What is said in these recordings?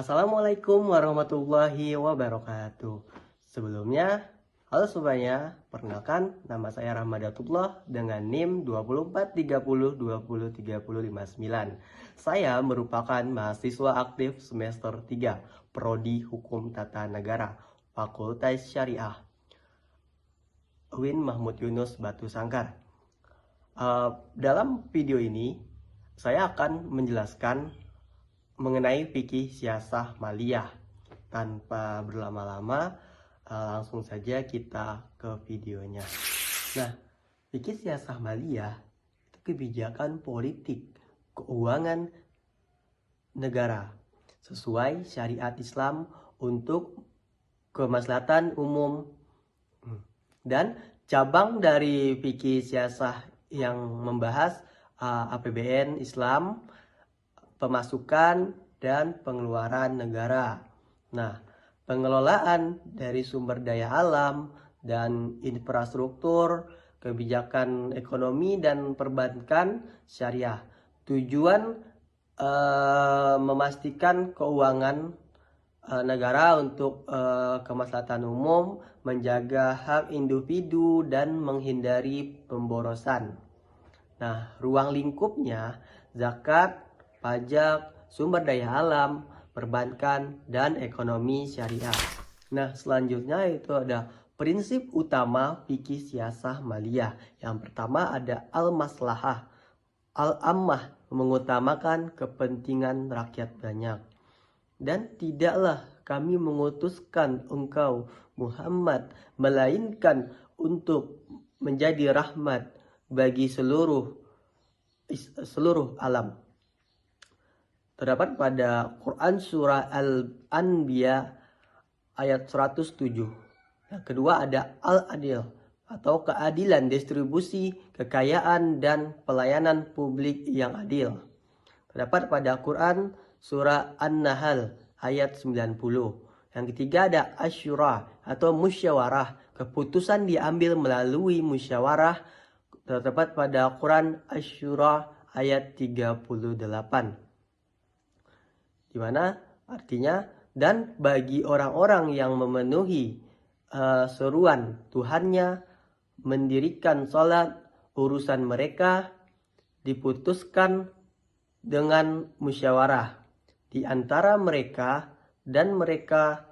Assalamualaikum warahmatullahi wabarakatuh. Sebelumnya, halo semuanya, perkenalkan nama saya Rahmadatullah dengan NIM 2430203059. Saya merupakan mahasiswa aktif semester 3 Prodi Hukum Tata Negara, Fakultas Syariah, UIN Mahmud Yunus Batu Sangkar. Dalam video ini, saya akan menjelaskan mengenai fikih siasah maliyah. Tanpa berlama-lama, langsung saja kita ke videonya. Nah, fikih siasah maliyah itu kebijakan politik keuangan negara sesuai syariat Islam untuk kemaslahatan umum. Dan cabang dari fikih siasah yang membahas APBN Islam, pemasukan dan pengeluaran negara. Nah, pengelolaan dari sumber daya alam dan infrastruktur, kebijakan ekonomi dan perbankan syariah. Tujuan memastikan keuangan negara untuk kemaslahatan umum, menjaga hak individu dan menghindari pemborosan. Nah, ruang lingkupnya zakat, pajak, sumber daya alam, perbankan, dan ekonomi syariah. Nah, selanjutnya itu ada prinsip utama fikih siasah maliyah. Yang pertama ada al-maslahah. Al-ammah, mengutamakan kepentingan rakyat banyak. Dan tidaklah kami mengutuskan engkau Muhammad melainkan untuk menjadi rahmat bagi seluruh alam. Terdapat pada Quran surah Al-Anbiya ayat 107. Yang kedua ada al-adil atau keadilan distribusi kekayaan dan pelayanan publik yang adil. Terdapat pada Quran surah An-Nahl ayat 90. Yang ketiga ada asyura atau musyawarah, keputusan diambil melalui musyawarah. Terdapat pada Quran Asyura ayat 38. Di mana artinya, dan bagi orang-orang yang memenuhi seruan Tuhannya, mendirikan sholat, urusan mereka diputuskan dengan musyawarah di antara mereka, dan mereka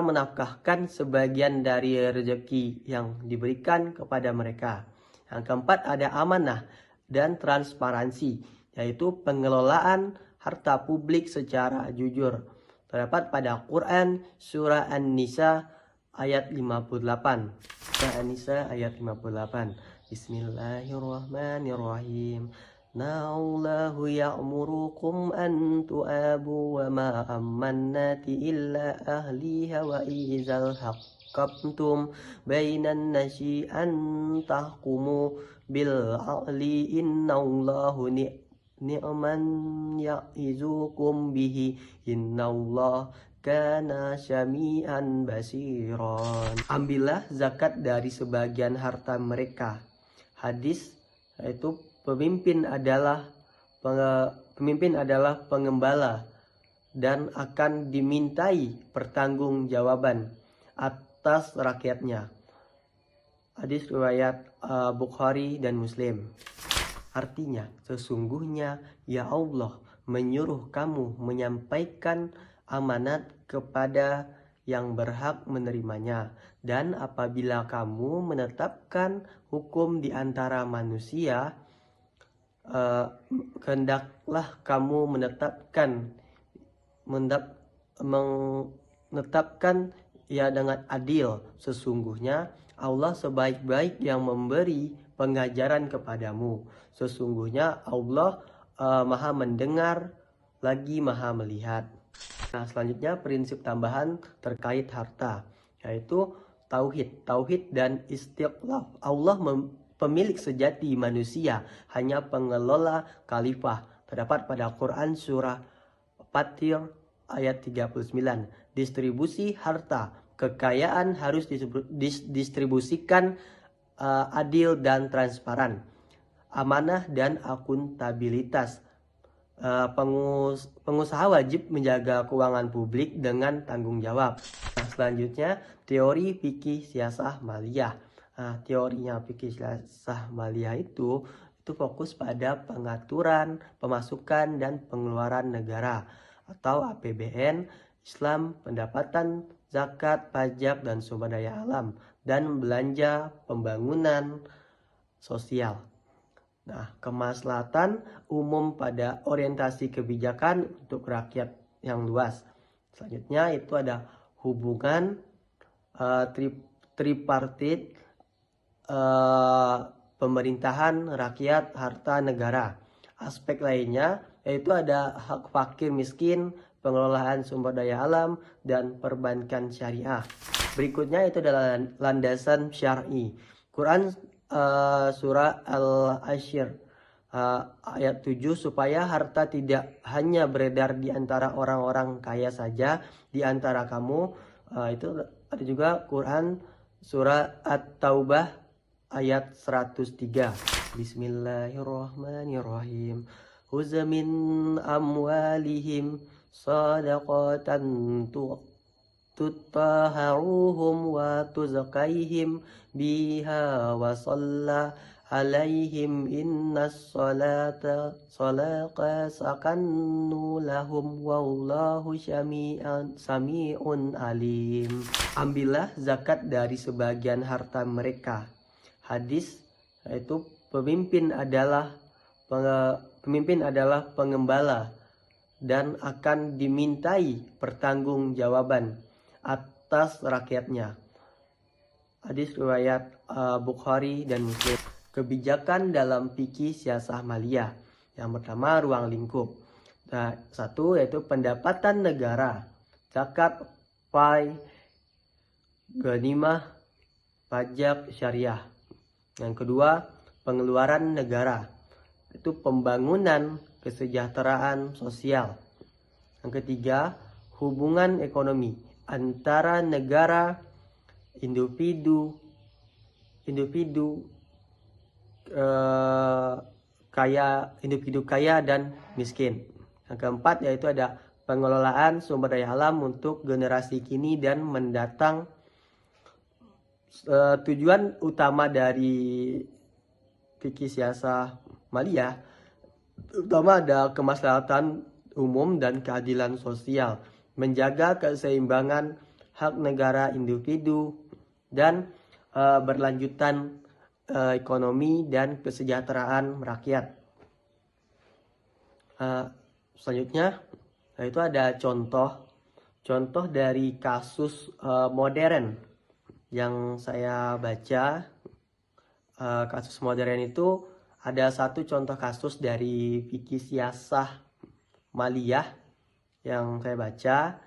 menafkahkan sebagian dari rezeki yang diberikan kepada mereka. Yang keempat ada amanah dan transparansi, yaitu pengelolaan harta publik secara jujur. Terdapat pada Quran surah An-Nisa ayat 58. Surah An-Nisa ayat 58. Bismillahirrahmanirrahim. Na'allahu ya'murukum an tu'abu wa ma ammannati illa ahliha wa izal haqqabtum bainan nasi an tahkumu bil a'li innallahu ni'man ya'izukum bihi innallah kana syami'an basiran. Ambillah zakat dari sebagian harta mereka. Hadis yaitu pemimpin adalah pengembala dan akan dimintai pertanggungjawaban atas rakyatnya. Hadis riwayat Bukhari dan Muslim. Artinya, sesungguhnya ya Allah menyuruh kamu menyampaikan amanat kepada yang berhak menerimanya. Dan apabila kamu menetapkan hukum di antara manusia, hendaklah kamu menetapkan ya dengan adil. Sesungguhnya Allah sebaik-baik yang memberi pengajaran kepadamu. Sesungguhnya Allah maha mendengar lagi maha melihat. Nah, selanjutnya prinsip tambahan terkait harta, yaitu tauhid dan istiqlal. Allah pemilik sejati manusia, hanya pengelola khalifah. Terdapat pada Quran surah Fatir ayat 39. Distribusi harta kekayaan harus didistribusikan adil dan transparan. Amanah dan akuntabilitas. pengusaha wajib menjaga keuangan publik dengan tanggung jawab. Nah, selanjutnya teori fikih siasah maliyah. Nah, teorinya fikih siasah maliyah itu fokus pada pengaturan pemasukan dan pengeluaran negara atau APBN, Islam, pendapatan, zakat, pajak, dan sumber daya alam, dan belanja pembangunan sosial. Nah, kemaslahatan umum pada orientasi kebijakan untuk rakyat yang luas. Selanjutnya itu ada hubungan tripartit, pemerintahan, rakyat, harta, negara. Aspek lainnya yaitu ada hak fakir miskin, pengelolaan sumber daya alam, dan perbankan syariah. Berikutnya itu adalah landasan syar'i. Quran surah Al-Asyr ayat 7, supaya harta tidak hanya beredar di antara orang-orang kaya saja di antara kamu. Itu ada juga Quran surah At-Taubah ayat 103. Bismillahirrahmanirrahim. Khudz min amwalihim shadaqatan tutahharuhum wa tuzakihim biha wa shalla alaihim innas salata sakannu lahum wallahu sami'un alim. Ambillah zakat dari sebagian harta mereka. Hadis yaitu pemimpin adalah pengembala dan akan dimintai pertanggungjawaban atas rakyatnya. Hadis riwayat Bukhari dan Muslim. Kebijakan dalam fikih siasah maliyah. Yang pertama, ruang lingkup. Nah, satu yaitu pendapatan negara, zakat, pai, ghanimah, pajak syariah. Yang kedua, pengeluaran negara. Itu pembangunan kesejahteraan sosial. Yang ketiga, hubungan ekonomi antara negara, individu kaya dan miskin. Yang keempat yaitu ada pengelolaan sumber daya alam untuk generasi kini dan mendatang. Tujuan utama dari fikih siasah maliyah utama ada kemaslahatan umum dan keadilan sosial, menjaga keseimbangan hak negara individu, dan berlanjutan ekonomi dan kesejahteraan rakyat. Selanjutnya yaitu ada contoh dari kasus modern yang saya baca. Kasus modern itu ada satu contoh kasus dari fikih siasah maliyah yang saya baca,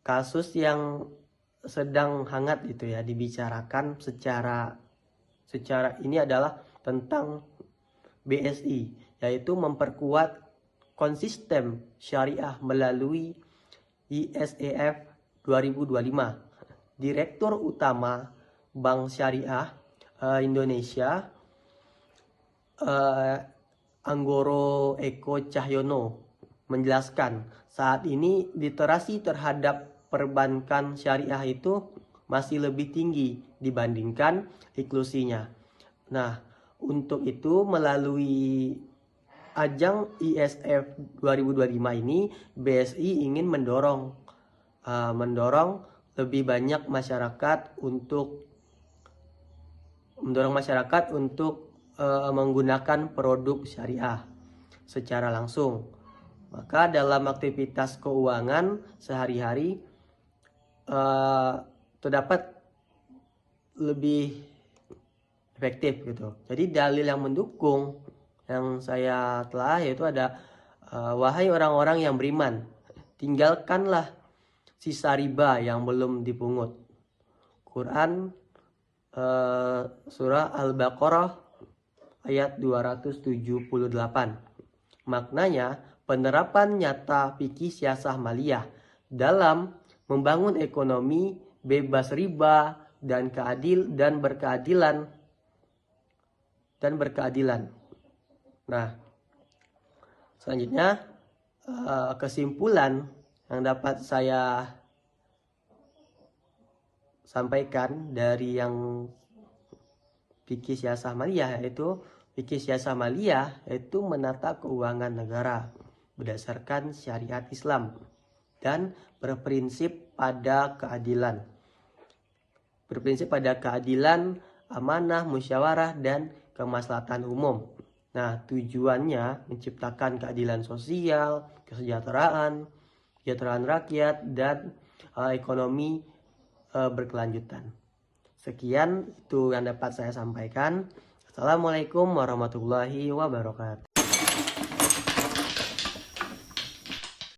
kasus yang sedang hangat itu ya dibicarakan secara ini adalah tentang BSI, yaitu memperkuat konsisten syariah melalui ISEF 2025. Direktur Utama Bank Syariah Indonesia, Anggoro Eko Cahyono, menjelaskan saat ini literasi terhadap perbankan syariah itu masih lebih tinggi dibandingkan inklusinya. Nah, untuk itu melalui ajang ISF 2025 ini BSI ingin mendorong lebih banyak masyarakat untuk menggunakan produk syariah secara langsung. Maka dalam aktivitas keuangan sehari-hari terdapat lebih efektif gitu. Jadi dalil yang mendukung yang saya telah yaitu ada wahai orang-orang yang beriman, tinggalkanlah sisa riba yang belum dipungut. Quran surah Al-Baqarah ayat 278. Maknanya penerapan nyata fikih siasah maliyah dalam membangun ekonomi bebas riba dan berkeadilan. Nah, selanjutnya kesimpulan yang dapat saya sampaikan dari yang fikih siasah maliyah, yaitu fikih siasah maliyah yaitu menata keuangan negara berdasarkan syariat Islam dan berprinsip pada keadilan. Berprinsip pada keadilan, amanah, musyawarah, dan kemaslahatan umum. Nah, tujuannya menciptakan keadilan sosial, kesejahteraan rakyat, dan ekonomi berkelanjutan. Sekian itu yang dapat saya sampaikan. Assalamualaikum warahmatullahi wabarakatuh.